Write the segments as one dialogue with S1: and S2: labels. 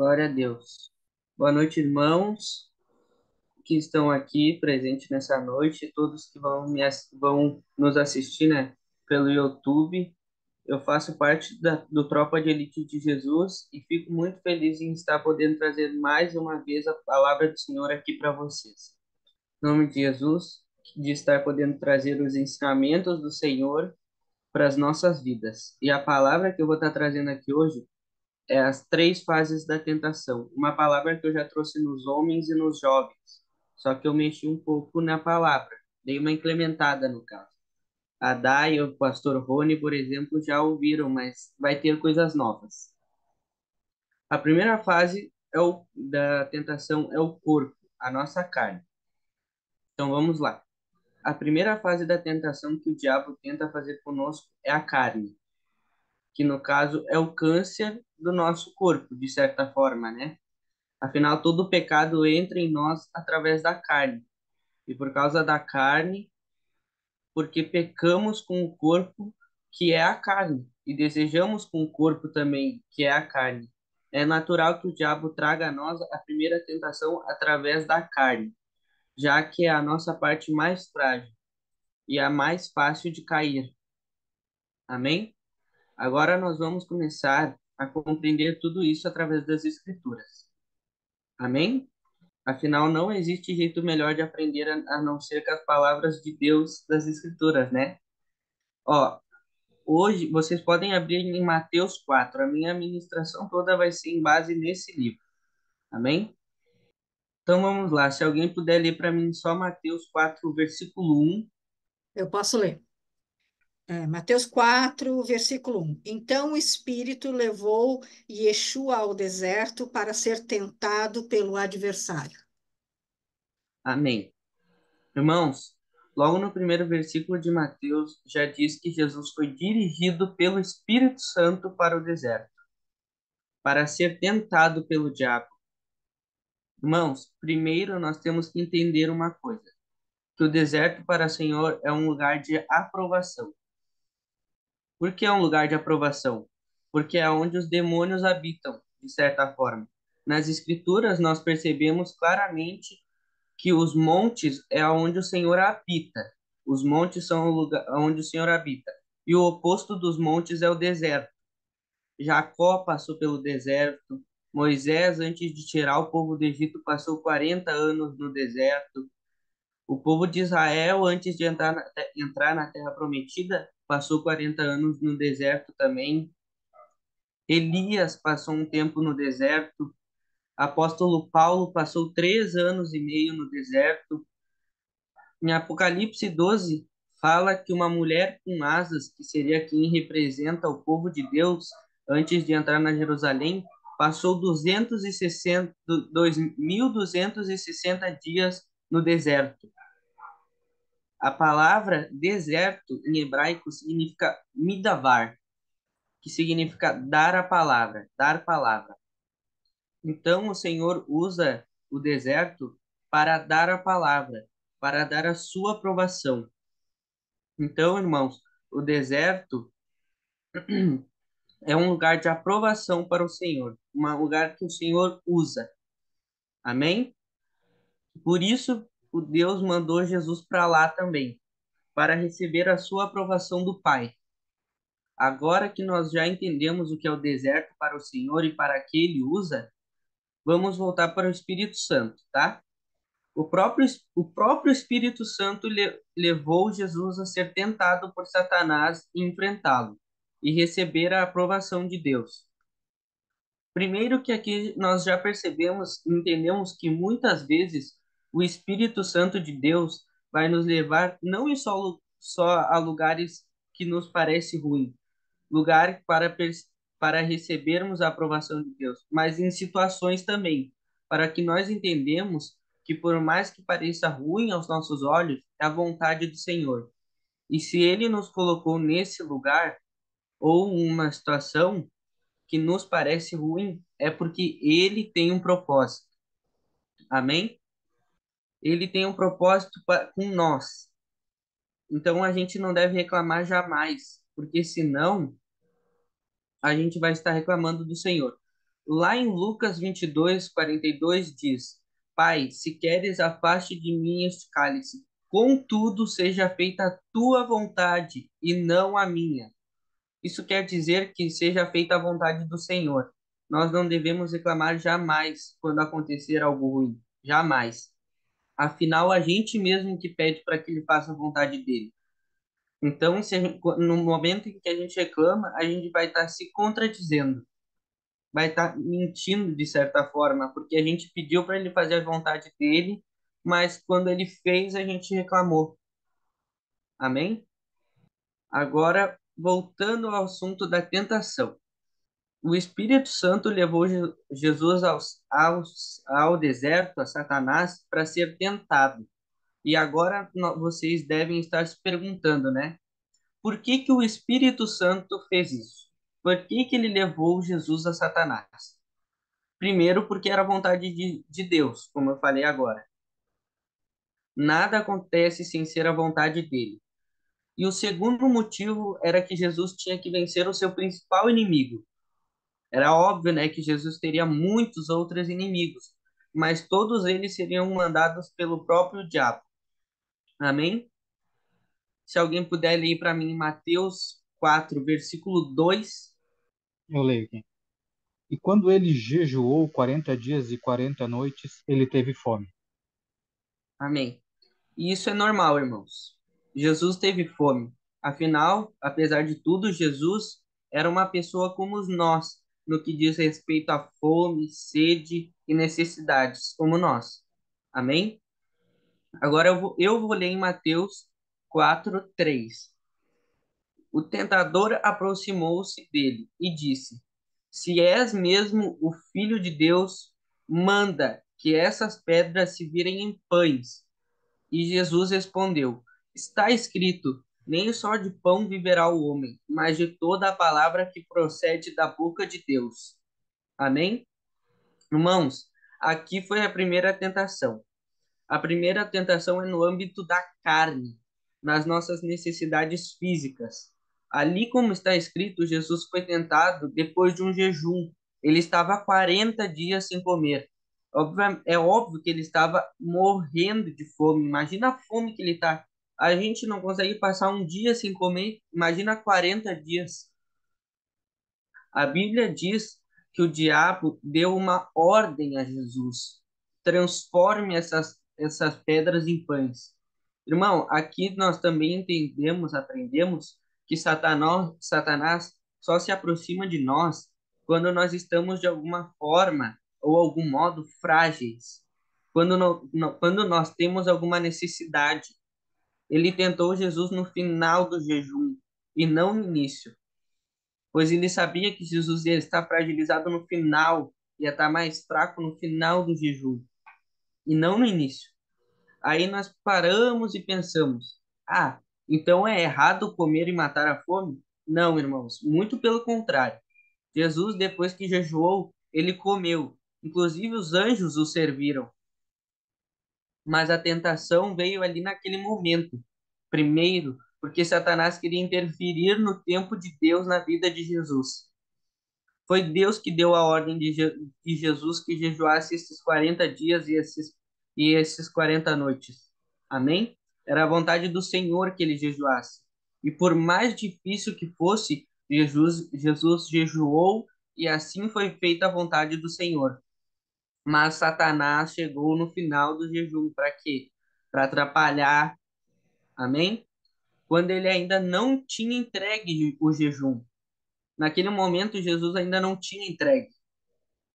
S1: Glória a Deus. Boa noite, irmãos que estão aqui presentes nessa noite, todos que vão nos assistir, né, pelo YouTube. Eu faço parte do Tropa de Elite de Jesus e fico muito feliz em estar podendo trazer mais uma vez a palavra do Senhor aqui para vocês. Em nome de Jesus, de estar podendo trazer os ensinamentos do Senhor para as nossas vidas. E a palavra que eu vou estar trazendo aqui hoje é as três fases da tentação. Uma palavra que eu já trouxe nos homens e nos jovens. Só que eu mexi um pouco na palavra. Dei uma incrementada no caso. A Dai e o pastor Rony, por exemplo, já ouviram, mas vai ter coisas novas. A primeira fase da tentação é o corpo, a nossa carne. Então vamos lá. A primeira fase da tentação que o diabo tenta fazer conosco é a carne, que no caso é o câncer do nosso corpo, de certa forma, né? Afinal, todo pecado entra em nós através da carne. E por causa da carne, porque pecamos com o corpo, que é a carne, e desejamos com o corpo também, que é a carne. É natural que o diabo traga a nós a primeira tentação através da carne, já que é a nossa parte mais frágil e a mais fácil de cair. Amém? Agora nós vamos começar a compreender tudo isso através das Escrituras. Amém? Afinal, não existe jeito melhor de aprender a não ser com as palavras de Deus das Escrituras, né? Ó, hoje vocês podem abrir em Mateus 4. A minha ministração toda vai ser em base nesse livro. Amém? Então vamos lá. Se alguém puder ler para mim só Mateus 4, versículo 1.
S2: Eu posso ler. Mateus 4, versículo 1. Então o Espírito levou Yeshua ao deserto para ser tentado pelo adversário.
S1: Amém. Irmãos, logo no primeiro versículo de Mateus já diz que Jesus foi dirigido pelo Espírito Santo para o deserto, para ser tentado pelo diabo. Irmãos, primeiro nós temos que entender uma coisa, que o deserto para o Senhor é um lugar de aprovação. Por que é um lugar de aprovação? Porque é onde os demônios habitam, de certa forma. Nas Escrituras nós percebemos claramente que os montes é onde o Senhor habita. Os montes são o lugar onde o Senhor habita. E o oposto dos montes é o deserto. Jacó passou pelo deserto. Moisés, antes de tirar o povo do Egito, passou 40 anos no deserto. O povo de Israel, antes de entrar na Terra Prometida, passou 40 anos no deserto também. Elias passou um tempo no deserto. Apóstolo Paulo passou 3 anos e meio no deserto. Em Apocalipse 12, fala que uma mulher com asas, que seria quem representa o povo de Deus, antes de entrar na Jerusalém, passou 1.260 dias no deserto. A palavra deserto em hebraico significa midavar, que significa dar a palavra, dar palavra. Então o Senhor usa o deserto para dar a palavra, para dar a sua aprovação. Então, irmãos, o deserto é um lugar de aprovação para o Senhor, um lugar que o Senhor usa. Amém? Por isso, o Deus mandou Jesus para lá também, para receber a sua aprovação do Pai. Agora que nós já entendemos o que é o deserto para o Senhor e para que ele usa, vamos voltar para o Espírito Santo, tá? O próprio Espírito Santo levou Jesus a ser tentado por Satanás e enfrentá-lo e receber a aprovação de Deus. Primeiro que aqui nós já percebemos, entendemos que muitas vezes o Espírito Santo de Deus vai nos levar não só a lugares que nos parece ruim, lugar para recebermos a aprovação de Deus, mas em situações também, para que nós entendemos que por mais que pareça ruim aos nossos olhos, é a vontade do Senhor. E se Ele nos colocou nesse lugar ou uma situação que nos parece ruim, é porque Ele tem um propósito. Amém? Ele tem um propósito com nós. Então a gente não deve reclamar jamais, porque senão a gente vai estar reclamando do Senhor. Lá em Lucas 22:42 diz: Pai, se queres, afaste de mim este cálice. Contudo, seja feita a tua vontade e não a minha. Isso quer dizer que seja feita a vontade do Senhor. Nós não devemos reclamar jamais quando acontecer algo ruim. Jamais. Afinal, a gente mesmo que pede para que ele faça a vontade dele. Então, no momento em que a gente reclama, a gente vai estar se contradizendo, vai estar mentindo de certa forma, porque a gente pediu para ele fazer a vontade dele, mas quando ele fez, a gente reclamou. Amém? Agora, voltando ao assunto da tentação. O Espírito Santo levou Jesus ao deserto, a Satanás, para ser tentado. E agora vocês devem estar se perguntando, né? Por que que o Espírito Santo fez isso? Por que que ele levou Jesus a Satanás? Primeiro, porque era a vontade de Deus, como eu falei agora. Nada acontece sem ser a vontade dele. E o segundo motivo era que Jesus tinha que vencer o seu principal inimigo. Era óbvio, né, que Jesus teria muitos outros inimigos, mas todos eles seriam mandados pelo próprio diabo. Amém? Se alguém puder ler para mim Mateus 4, versículo 2.
S3: Eu leio aqui. E quando ele jejuou 40 dias e 40 noites, ele teve fome.
S1: Amém. E isso é normal, irmãos. Jesus teve fome. Afinal, apesar de tudo, Jesus era uma pessoa como nós, no que diz respeito à fome, sede e necessidades, como nós. Amém? Agora eu vou ler em Mateus 4:3. O tentador aproximou-se dele e disse: Se és mesmo o Filho de Deus, manda que essas pedras se virem em pães. E Jesus respondeu: Está escrito: Nem só de pão viverá o homem, mas de toda a palavra que procede da boca de Deus. Amém? Irmãos, aqui foi a primeira tentação. A primeira tentação é no âmbito da carne, nas nossas necessidades físicas. Ali, como está escrito, Jesus foi tentado depois de um jejum. Ele estava 40 dias sem comer. É óbvio que ele estava morrendo de fome. Imagina a fome que ele está. A gente não consegue passar um dia sem comer. Imagina 40 dias. A Bíblia diz que o diabo deu uma ordem a Jesus: transforme essas pedras em pães. Irmão, aqui nós também entendemos, aprendemos que Satanás só se aproxima de nós quando nós estamos de alguma forma ou algum modo frágeis, quando nós temos alguma necessidade. Ele tentou Jesus no final do jejum e não no início, pois ele sabia que Jesus ia estar fragilizado no final, ia estar mais fraco no final do jejum, e não no início. Aí nós paramos e pensamos: ah, então é errado comer e matar a fome? Não, irmãos, muito pelo contrário. Jesus, depois que jejuou, ele comeu. Inclusive os anjos o serviram. Mas a tentação veio ali naquele momento. Primeiro, porque Satanás queria interferir no tempo de Deus na vida de Jesus. Foi Deus que deu a ordem de Jesus que jejuasse esses 40 dias e esses 40 noites. Amém? Era a vontade do Senhor que ele jejuasse. E por mais difícil que fosse, Jesus jejuou e assim foi feita a vontade do Senhor. Mas Satanás chegou no final do jejum. Para quê? Para atrapalhar. Amém? Quando ele ainda não tinha entregue o jejum. Naquele momento, Jesus ainda não tinha entregue.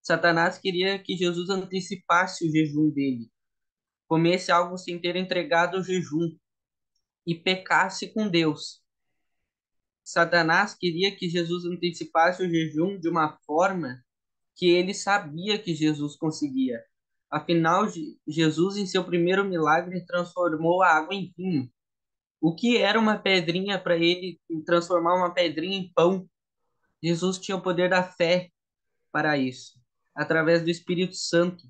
S1: Satanás queria que Jesus antecipasse o jejum dele, comesse algo sem ter entregado o jejum e pecasse com Deus. Satanás queria que Jesus antecipasse o jejum de uma forma que ele sabia que Jesus conseguia. Afinal, Jesus, em seu primeiro milagre, transformou a água em vinho. O que era uma pedrinha para ele transformar uma pedrinha em pão? Jesus tinha o poder da fé para isso, através do Espírito Santo.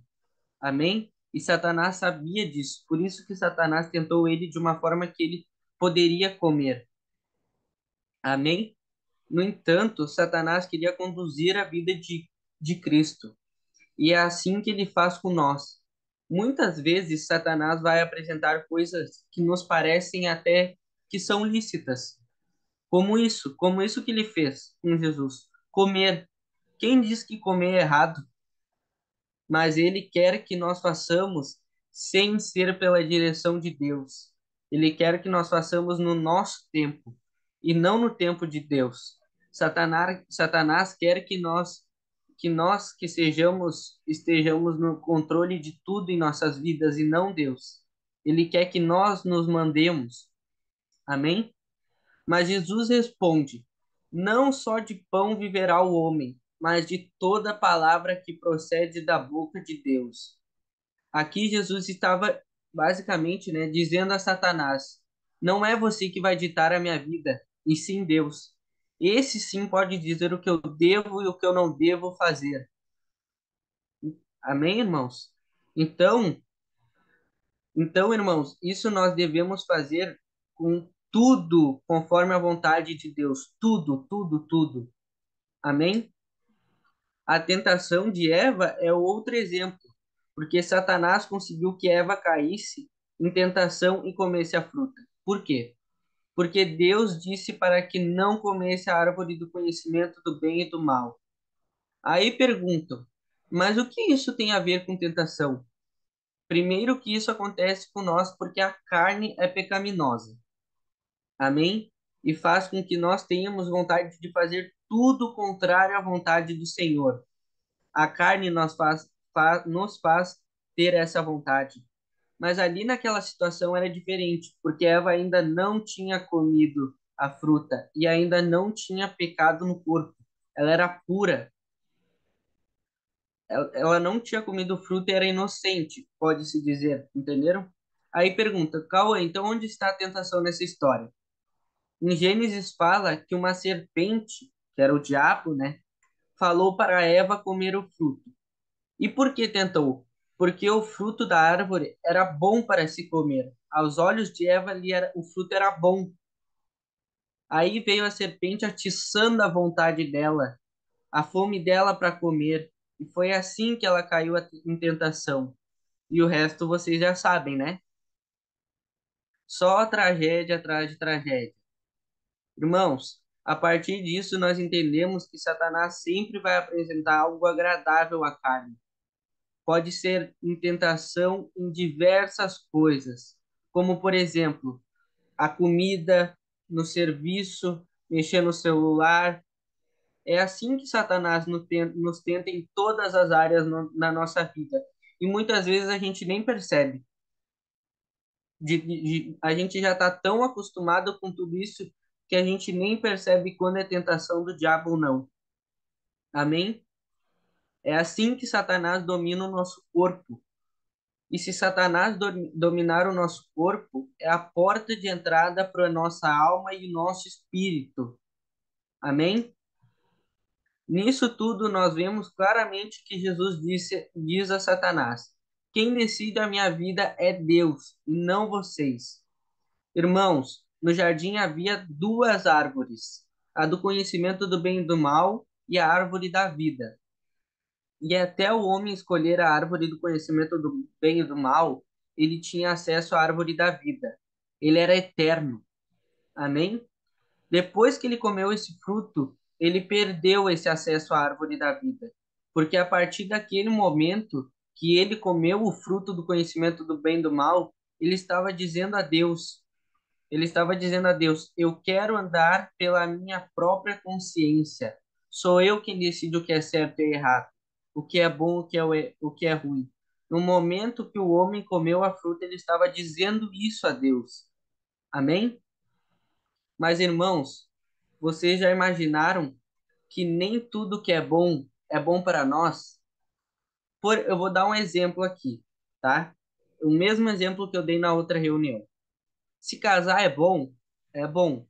S1: Amém? E Satanás sabia disso. Por isso que Satanás tentou ele de uma forma que ele poderia comer. Amém? No entanto, Satanás queria conduzir a vida de Cristo. E é assim que ele faz com nós. Muitas vezes, Satanás vai apresentar coisas que nos parecem até que são lícitas, como isso que ele fez com Jesus. Comer. Quem diz que comer é errado? Mas ele quer que nós façamos sem ser pela direção de Deus. Ele quer que nós façamos no nosso tempo e não no tempo de Deus. Satanás quer que sejamos estejamos no controle de tudo em nossas vidas e não Deus. Ele quer que nós nos mandemos. Amém? Mas Jesus responde: não só de pão viverá o homem, mas de toda palavra que procede da boca de Deus. Aqui Jesus estava basicamente, né, dizendo a Satanás: não é você que vai ditar a minha vida, e sim Deus. Esse sim pode dizer o que eu devo e o que eu não devo fazer. Amém, irmãos? Então, irmãos, isso nós devemos fazer com tudo conforme a vontade de Deus. Tudo, tudo, tudo. Amém? A tentação de Eva é outro exemplo, porque Satanás conseguiu que Eva caísse em tentação e comesse a fruta. Por quê? Porque Deus disse para que não comesse a árvore do conhecimento do bem e do mal. Aí perguntam, mas o que isso tem a ver com tentação? Primeiro que isso acontece com nós porque a carne é pecaminosa. Amém? E faz com que nós tenhamos vontade de fazer tudo contrário à vontade do Senhor. A carne nos faz ter essa vontade. Mas ali naquela situação era diferente, porque Eva ainda não tinha comido a fruta e ainda não tinha pecado no corpo. Ela era pura. Ela não tinha comido fruta e era inocente, pode-se dizer, entenderam? Aí pergunta, Cauã, então onde está a tentação nessa história? Em Gênesis fala que uma serpente, que era o diabo, né, falou para Eva comer o fruto. E por que tentou? Porque o fruto da árvore era bom para se comer. Aos olhos de Eva, o fruto era bom. Aí veio a serpente atiçando a vontade dela, a fome dela para comer. E foi assim que ela caiu em tentação. E o resto vocês já sabem, né? Só tragédia atrás de tragédia. Irmãos, a partir disso nós entendemos que Satanás sempre vai apresentar algo agradável à carne. Pode ser em tentação em diversas coisas, como, por exemplo, a comida, no serviço, mexer no celular. É assim que Satanás nos tenta em todas as áreas na nossa vida. E muitas vezes a gente nem percebe. A gente já está tão acostumado com tudo isso que a gente nem percebe quando é tentação do diabo ou não. Amém? É assim que Satanás domina o nosso corpo. E se Satanás dominar o nosso corpo, é a porta de entrada para a nossa alma e nosso espírito. Amém? Nisso tudo, nós vemos claramente que Jesus diz a Satanás: quem decide a minha vida é Deus, e não vocês. Irmãos, no jardim havia duas árvores: a do conhecimento do bem e do mal e a árvore da vida. E até o homem escolher a árvore do conhecimento do bem e do mal, ele tinha acesso à árvore da vida. Ele era eterno. Amém? Depois que ele comeu esse fruto, ele perdeu esse acesso à árvore da vida. Porque a partir daquele momento que ele comeu o fruto do conhecimento do bem e do mal, ele estava dizendo a Deus, ele estava dizendo a Deus: eu quero andar pela minha própria consciência. Sou eu quem decide o que é certo e errado, o que é bom, o que é ruim. No momento que o homem comeu a fruta, ele estava dizendo isso a Deus. Amém? Mas, irmãos, vocês já imaginaram que nem tudo que é bom para nós? Eu vou dar um exemplo aqui, tá? O mesmo exemplo que eu dei na outra reunião. Se casar é bom, é bom.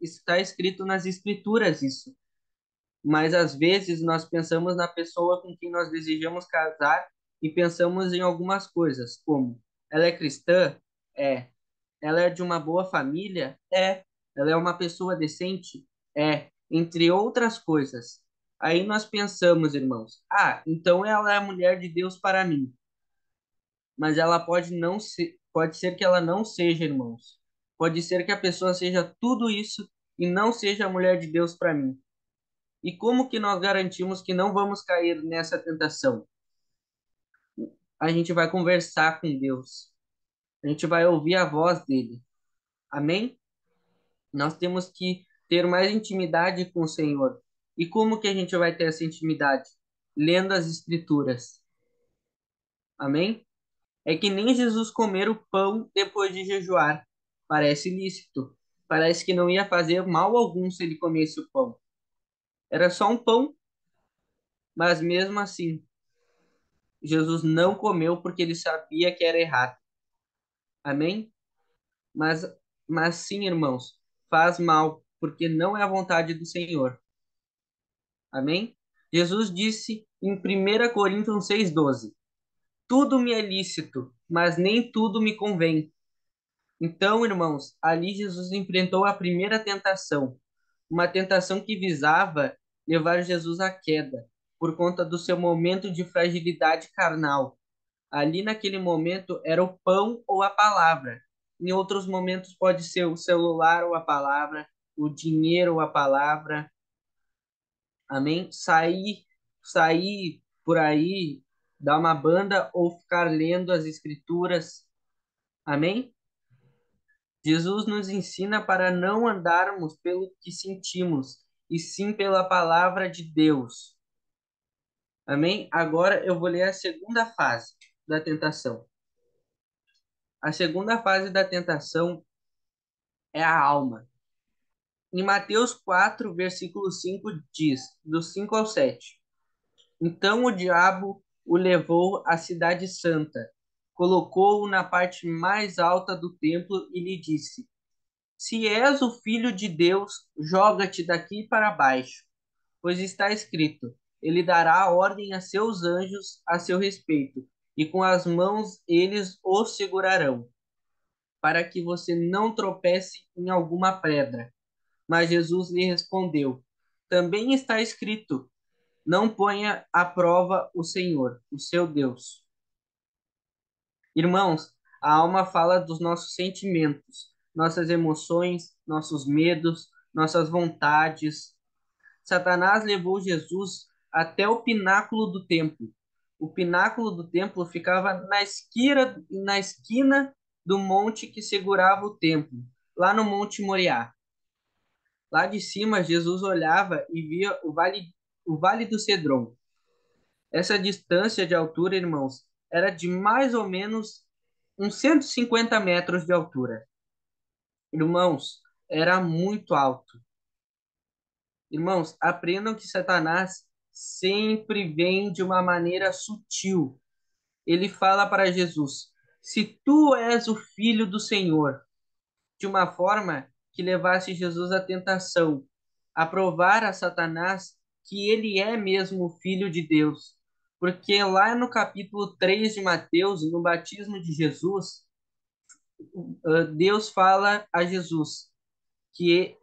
S1: Está escrito nas escrituras isso. Mas às vezes nós pensamos na pessoa com quem nós desejamos casar e pensamos em algumas coisas, como ela é cristã? É. Ela é de uma boa família? É. Ela é uma pessoa decente? É. Entre outras coisas. Aí nós pensamos, irmãos, então ela é a mulher de Deus para mim, mas ela pode não ser, pode ser que ela não seja, irmãos. Pode ser que a pessoa seja tudo isso e não seja a mulher de Deus para mim. E como que nós garantimos que não vamos cair nessa tentação? A gente vai conversar com Deus. A gente vai ouvir a voz dele. Amém? Nós temos que ter mais intimidade com o Senhor. E como que a gente vai ter essa intimidade? Lendo as Escrituras. Amém? É que nem Jesus comer o pão depois de jejuar. Parece lícito. Parece que não ia fazer mal algum se ele comesse o pão. Era só um pão, mas mesmo assim, Jesus não comeu porque ele sabia que era errado. Amém? Mas, mas sim, irmãos, faz mal, porque não é a vontade do Senhor. Amém? Jesus disse em 1 Coríntios 6,12: tudo me é lícito, mas nem tudo me convém. Então, irmãos, ali Jesus enfrentou a primeira tentação, uma tentação que visava levar Jesus à queda, por conta do seu momento de fragilidade carnal. Ali naquele momento era o pão ou a palavra. Em outros momentos pode ser o celular ou a palavra, o dinheiro ou a palavra. Amém? Sair por aí, dar uma banda ou ficar lendo as escrituras. Amém? Jesus nos ensina para não andarmos pelo que sentimos, e sim pela palavra de Deus. Amém? Agora eu vou ler a segunda fase da tentação. A segunda fase da tentação é a alma. Em Mateus 4, versículo 5 diz, do 5 ao 7. Então o diabo o levou à cidade santa, colocou-o na parte mais alta do templo e lhe disse: se és o filho de Deus, joga-te daqui para baixo, pois está escrito: ele dará ordem a seus anjos a seu respeito, e com as mãos eles o segurarão, para que você não tropece em alguma pedra. Mas Jesus lhe respondeu: também está escrito: não ponha à prova o Senhor, o seu Deus. Irmãos, a alma fala dos nossos sentimentos, nossas emoções, nossos medos, nossas vontades. Satanás levou Jesus até o pináculo do templo. O pináculo do templo ficava na esquina do monte que segurava o templo, lá no Monte Moriá. Lá de cima, Jesus olhava e via o vale do Cedron. Essa distância de altura, irmãos, era de mais ou menos uns 150 metros de altura. Irmãos, era muito alto. Irmãos, aprendam que Satanás sempre vem de uma maneira sutil. Ele fala para Jesus: se tu és o filho do Senhor, de uma forma que levasse Jesus à tentação, a provar a Satanás que ele é mesmo o filho de Deus. Porque lá no capítulo 3 de Mateus, no batismo de Jesus, Deus fala a Jesus que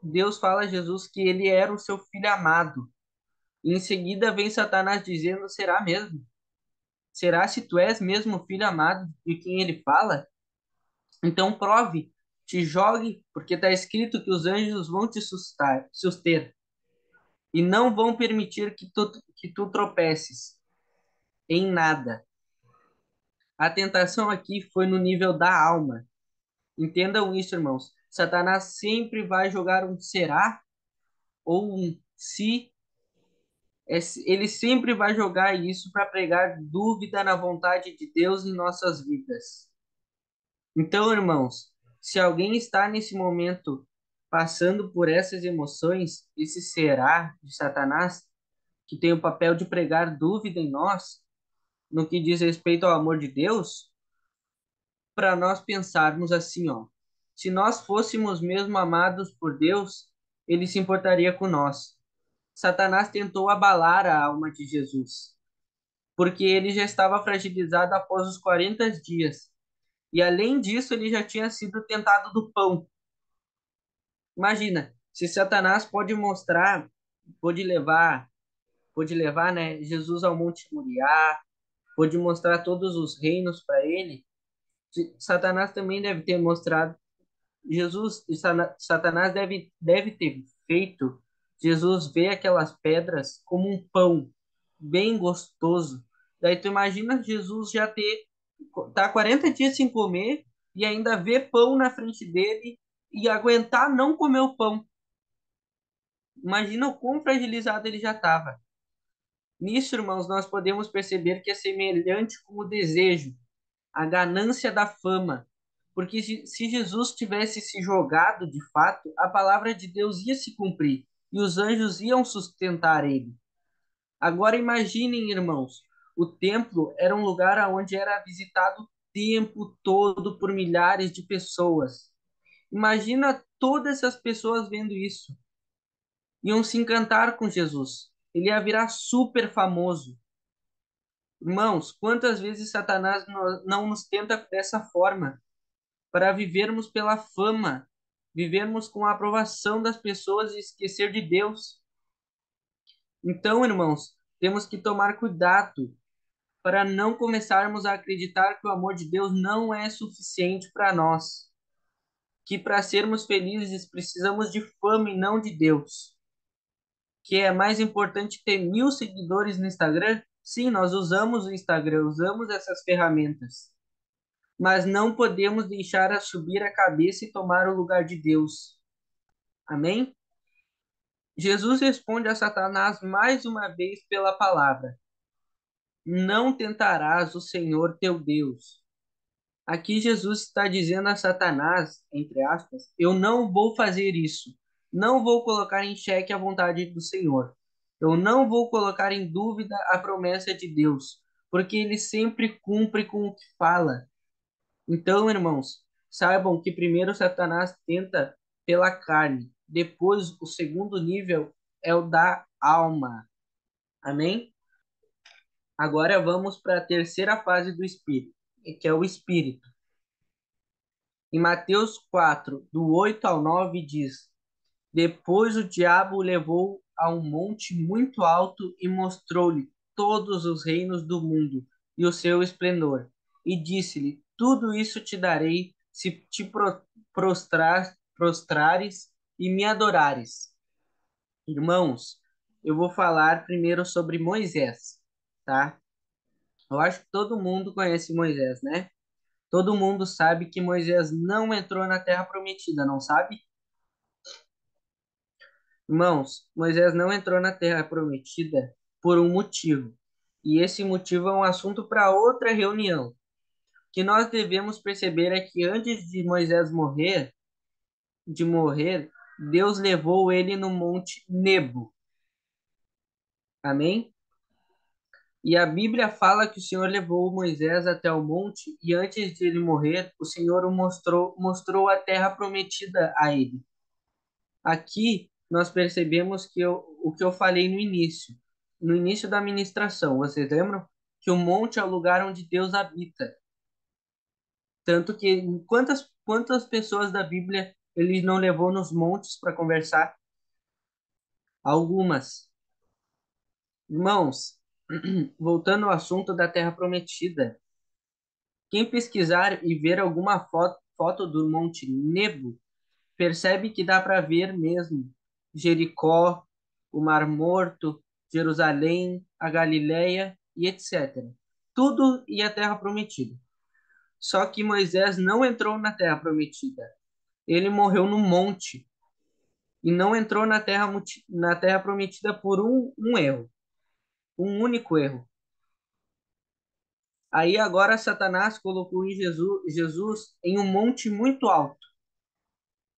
S1: ele era o seu filho amado. E em seguida vem Satanás dizendo: será mesmo? Será se tu és mesmo o filho amado de quem ele fala? Então prove, te jogue, porque está escrito que os anjos vão te suster e não vão permitir que tu tropeces em nada. A tentação aqui foi no nível da alma. Entendam isso, irmãos. Satanás sempre vai jogar um será ou um se. Ele sempre vai jogar isso para pregar dúvida na vontade de Deus em nossas vidas. Então, irmãos, se alguém está nesse momento passando por essas emoções, esse será de Satanás, que tem o papel de pregar dúvida em nós, no que diz respeito ao amor de Deus, para nós pensarmos assim, ó, se nós fôssemos mesmo amados por Deus, ele se importaria com nós. Satanás tentou abalar a alma de Jesus, porque ele já estava fragilizado após os 40 dias. E além disso, ele já tinha sido tentado do pão. Imagina, se Satanás pode levar, pôde levar, né, Jesus ao Monte Moriá, pôde mostrar todos os reinos para ele, Satanás também deve ter mostrado Jesus, e Satanás deve ter feito Jesus ver aquelas pedras como um pão bem gostoso. Daí tu imagina Jesus já tá 40 dias sem comer e ainda ver pão na frente dele e aguentar não comer o pão. Imagina o quão fragilizado ele já estava. Nisso, irmãos, nós podemos perceber que é semelhante com o desejo, a ganância da fama. Porque se Jesus tivesse se jogado de fato, a palavra de Deus ia se cumprir e os anjos iam sustentar ele. Agora imaginem, irmãos, o templo era um lugar onde era visitado o tempo todo por milhares de pessoas. Imagina todas essas pessoas vendo isso. Iam se encantar com Jesus. Ele ia virar super famoso. Irmãos, quantas vezes Satanás não nos tenta dessa forma, para vivermos pela fama, vivermos com a aprovação das pessoas e esquecer de Deus. Então, irmãos, temos que tomar cuidado para não começarmos a acreditar que o amor de Deus não é suficiente para nós, que para sermos felizes precisamos de fama e não de Deus, que é mais importante ter 1.000 seguidores no Instagram. Sim, nós usamos o Instagram, usamos essas ferramentas, mas não podemos deixar a subir a cabeça e tomar o lugar de Deus. Amém? Jesus responde a Satanás mais uma vez pela palavra: não tentarás o Senhor teu Deus. Aqui Jesus está dizendo a Satanás, entre aspas, eu não vou fazer isso. Não vou colocar em xeque a vontade do Senhor. Eu não vou colocar em dúvida a promessa de Deus, porque ele sempre cumpre com o que fala. Então, irmãos, saibam que primeiro Satanás tenta pela carne, depois o segundo nível é o da alma. Amém? Agora vamos para a terceira fase do espírito, que é o espírito. Em Mateus 4, do 8 ao 9, diz: depois o diabo o levou a um monte muito alto e mostrou-lhe todos os reinos do mundo e o seu esplendor. E disse-lhe: tudo isso te darei se te prostrares e me adorares. Irmãos, eu vou falar primeiro sobre Moisés, tá? Eu acho que todo mundo conhece Moisés, né? Todo mundo sabe que Moisés não entrou na Terra Prometida, não sabe? Irmãos, Moisés não entrou na Terra Prometida por um motivo. E esse motivo é um assunto para outra reunião. O que nós devemos perceber é que antes de Moisés morrer, Deus levou ele no Monte Nebo. Amém? E a Bíblia fala que o Senhor levou Moisés até o monte e antes de ele morrer, o Senhor mostrou a terra prometida a ele. Aqui nós percebemos que o que eu falei no início da ministração, vocês lembram? Que o monte é o lugar onde Deus habita. Tanto que quantas pessoas da Bíblia ele não levou nos montes para conversar? Algumas. Irmãos, voltando ao assunto da Terra Prometida, quem pesquisar e ver alguma foto do Monte Nebo, percebe que dá para ver mesmo Jericó, o Mar Morto, Jerusalém, a Galileia e etc. Tudo e a Terra Prometida. Só que Moisés não entrou na Terra Prometida. Ele morreu no monte e não entrou na terra Prometida por um erro, um único erro. Aí agora Satanás colocou em Jesus em um monte muito alto.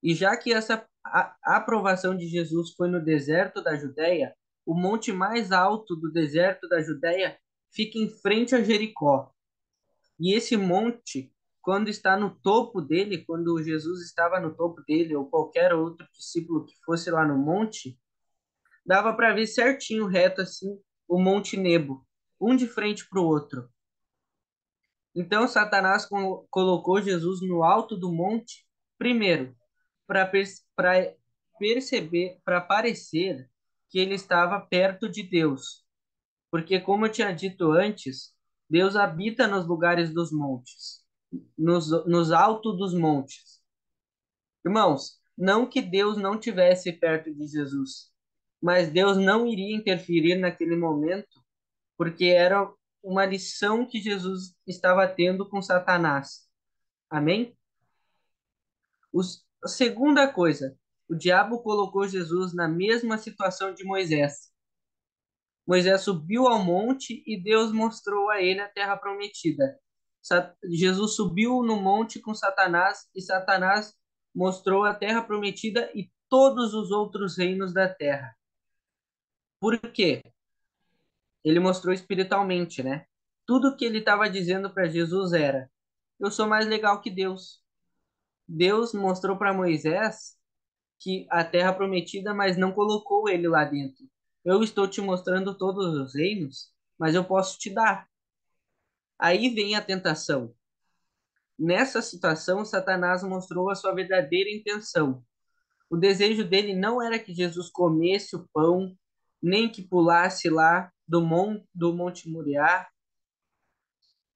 S1: E já que a aprovação de Jesus foi no deserto da Judéia, o monte mais alto do deserto da Judéia fica em frente a Jericó. E esse monte, quando está no topo dele, quando Jesus estava no topo dele, ou qualquer outro discípulo que fosse lá no monte, dava para ver certinho, reto assim, o Monte Nebo, um de frente para o outro. Então Satanás colocou Jesus no alto do monte, primeiro, para perceber, para parecer que ele estava perto de Deus. Porque, como eu tinha dito antes, Deus habita nos lugares dos montes, nos altos dos montes. Irmãos, não que Deus não tivesse perto de Jesus, mas Deus não iria interferir naquele momento, porque era uma lição que Jesus estava tendo com Satanás. Amém? A segunda coisa, o diabo colocou Jesus na mesma situação de Moisés. Moisés subiu ao monte e Deus mostrou a ele a terra prometida. Jesus subiu no monte com Satanás e Satanás mostrou a terra prometida e todos os outros reinos da terra. Por quê? Ele mostrou espiritualmente, né? Tudo que ele estava dizendo para Jesus era: eu sou mais legal que Deus. Deus mostrou para Moisés que a terra prometida, mas não colocou ele lá dentro. Eu estou te mostrando todos os reinos, mas eu posso te dar. Aí vem a tentação. Nessa situação, Satanás mostrou a sua verdadeira intenção. O desejo dele não era que Jesus comesse o pão, nem que pulasse lá do Monte Moriá,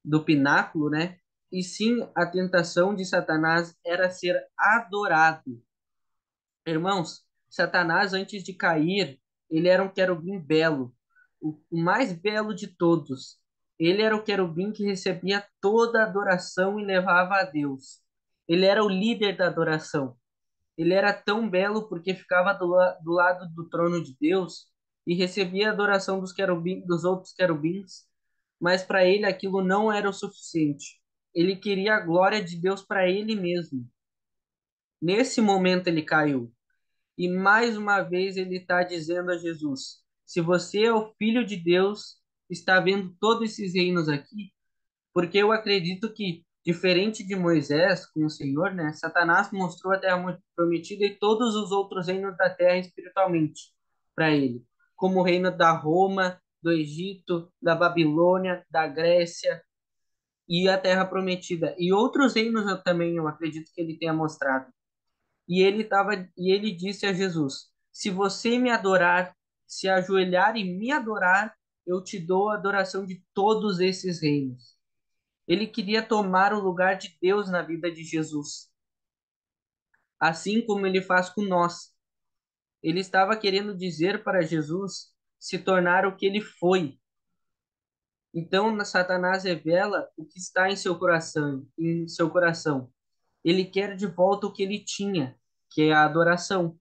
S1: do pináculo, né? E sim, a tentação de Satanás era ser adorado. Irmãos, Satanás, antes de cair, ele era um querubim belo, o mais belo de todos. Ele era o querubim que recebia toda a adoração e levava a Deus. Ele era o líder da adoração. Ele era tão belo porque ficava do lado do trono de Deus e recebia a adoração dos outros querubins, mas para ele aquilo não era o suficiente. Ele queria a glória de Deus para ele mesmo. Nesse momento ele caiu. E mais uma vez ele está dizendo a Jesus: se você é o filho de Deus, está vendo todos esses reinos aqui, porque eu acredito que, diferente de Moisés com o Senhor, né, Satanás mostrou a terra prometida e todos os outros reinos da terra espiritualmente para ele, como o reino da Roma, do Egito, da Babilônia, da Grécia e a terra prometida. E outros reinos eu também eu acredito que ele tenha mostrado. E ele disse a Jesus: se você me adorar, se ajoelhar e me adorar, eu te dou a adoração de todos esses reinos. Ele queria tomar o lugar de Deus na vida de Jesus, assim como ele faz com nós. Ele estava querendo dizer para Jesus se tornar o que ele foi. Então, Satanás revela o que está em seu coração. Ele quer de volta o que ele tinha, que é a adoração.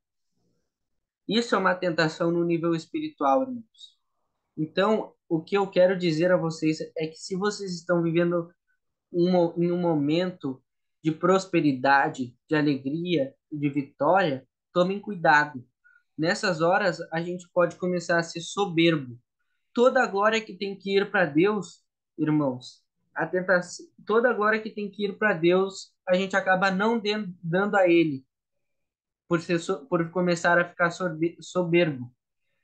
S1: Isso é uma tentação no nível espiritual, irmãos. Então, o que eu quero dizer a vocês é que se vocês estão vivendo em um momento de prosperidade, de alegria, de vitória, tomem cuidado. Nessas horas, a gente pode começar a ser soberbo. Toda a glória que tem que ir para Deus, irmãos, toda a glória que tem que ir para Deus, a gente acaba não dando a Ele, por começar a ficar soberbo.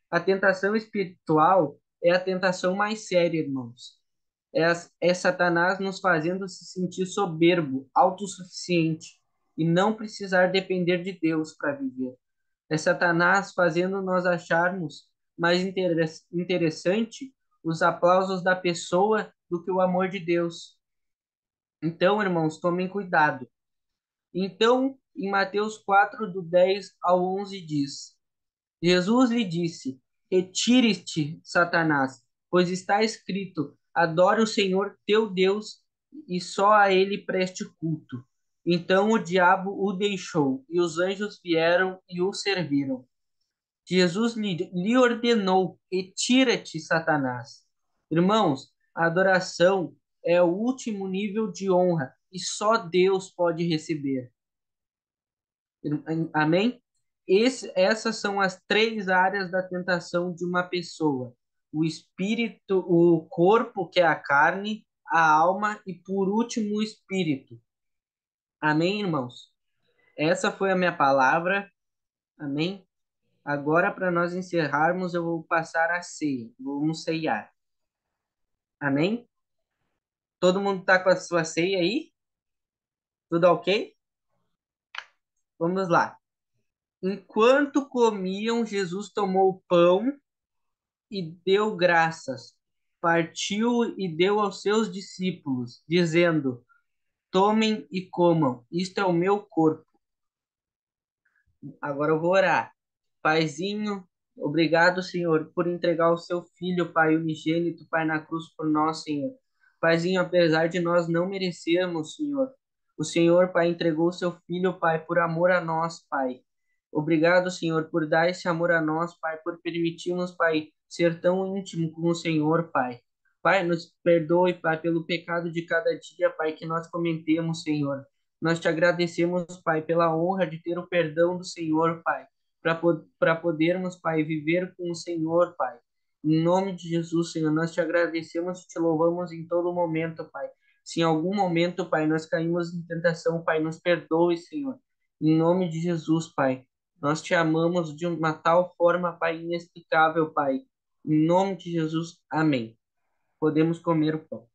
S1: A tentação espiritual é a tentação mais séria, irmãos. É Satanás nos fazendo se sentir soberbo, autossuficiente e não precisar depender de Deus para viver. É Satanás fazendo nós acharmos mais interessante os aplausos da pessoa do que o amor de Deus. Então, irmãos, tomem cuidado. Então, em Mateus 4, do 10 ao 11, diz: Jesus lhe disse: retire-te, Satanás, pois está escrito: adore o Senhor teu Deus e só a ele preste culto. Então o diabo o deixou e os anjos vieram e o serviram. Jesus lhe ordenou: retira-te, Satanás. Irmãos, a adoração é o último nível de honra e só Deus pode receber. Amém? Essas são as três áreas da tentação de uma pessoa: o espírito, o corpo, que é a carne, a alma e, por último, o espírito. Amém, irmãos? Essa foi a minha palavra. Amém? Agora, para nós encerrarmos, eu vou passar a ceia. Vamos ceiar. Amém? Todo mundo está com a sua ceia aí? Tudo ok? Vamos lá. Enquanto comiam, Jesus tomou o pão e deu graças. partiu e deu aos seus discípulos, dizendo: Tomem e comam, isto é o meu corpo. Agora eu vou orar. Paizinho, obrigado, Senhor, por entregar o seu filho, Pai unigênito, Pai, na cruz por nós, Senhor. Paizinho, apesar de nós não merecermos, Senhor, o Senhor, Pai, entregou o seu filho, Pai, por amor a nós, Pai. Obrigado, Senhor, por dar esse amor a nós, Pai, por permitirmos, Pai, ser tão íntimo com o Senhor, Pai. Pai, nos perdoe, Pai, pelo pecado de cada dia, Pai, que nós cometemos, Senhor. Nós te agradecemos, Pai, pela honra de ter o perdão do Senhor, Pai, para podermos, Pai, viver com o Senhor, Pai. Em nome de Jesus, Senhor, nós te agradecemos e te louvamos em todo momento, Pai. Se em algum momento, Pai, nós caímos em tentação, Pai, nos perdoe, Senhor. Em nome de Jesus, Pai. Nós te amamos de uma tal forma, Pai, inexplicável, Pai. Em nome de Jesus, amém. Podemos comer o pão.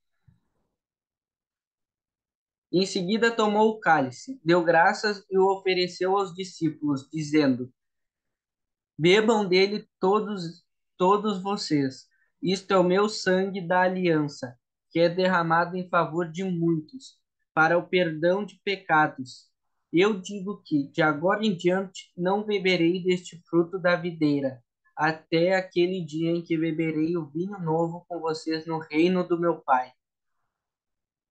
S1: Em seguida tomou o cálice, deu graças e o ofereceu aos discípulos, dizendo: Bebam dele todos vocês. Isto é o meu sangue da aliança, que é derramado em favor de muitos, para o perdão de pecados. Eu digo que, de agora em diante, não beberei deste fruto da videira, até aquele dia em que beberei o vinho novo com vocês no reino do meu Pai.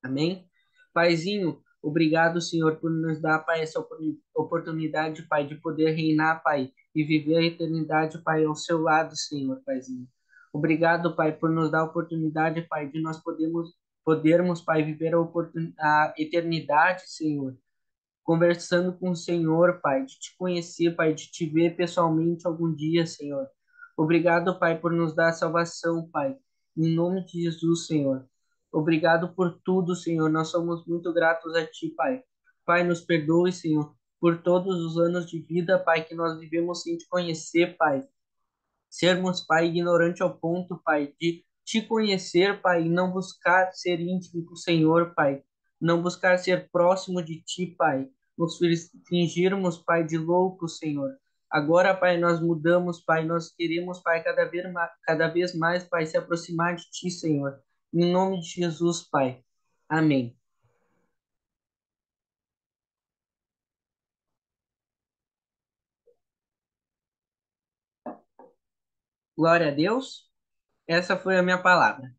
S1: Amém? Paizinho, obrigado, Senhor, por nos dar, Pai, essa oportunidade, Pai, de poder reinar, Pai, e viver a eternidade, Pai, ao seu lado, Senhor, Paizinho. Obrigado, Pai, por nos dar a oportunidade, Pai, de nós podermos, Pai, viver a eternidade, Senhor, conversando com o Senhor, Pai, de te conhecer, Pai, de te ver pessoalmente algum dia, Senhor. Obrigado, Pai, por nos dar a salvação, Pai. Em nome de Jesus, Senhor. Obrigado por tudo, Senhor. Nós somos muito gratos a Ti, Pai. Pai, nos perdoe, Senhor, por todos os anos de vida, Pai, que nós vivemos sem te conhecer, Pai. Sermos, Pai, ignorante ao ponto, Pai, de te conhecer, Pai, e não buscar ser íntimo com o Senhor, Pai. Não buscar ser próximo de Ti, Pai. Nos fingirmos, Pai, de louco, Senhor. Agora, Pai, nós mudamos, Pai. Nós queremos, Pai, cada vez mais, Pai, se aproximar de Ti, Senhor. Em nome de Jesus, Pai. Amém. Glória a Deus. Essa foi a minha palavra.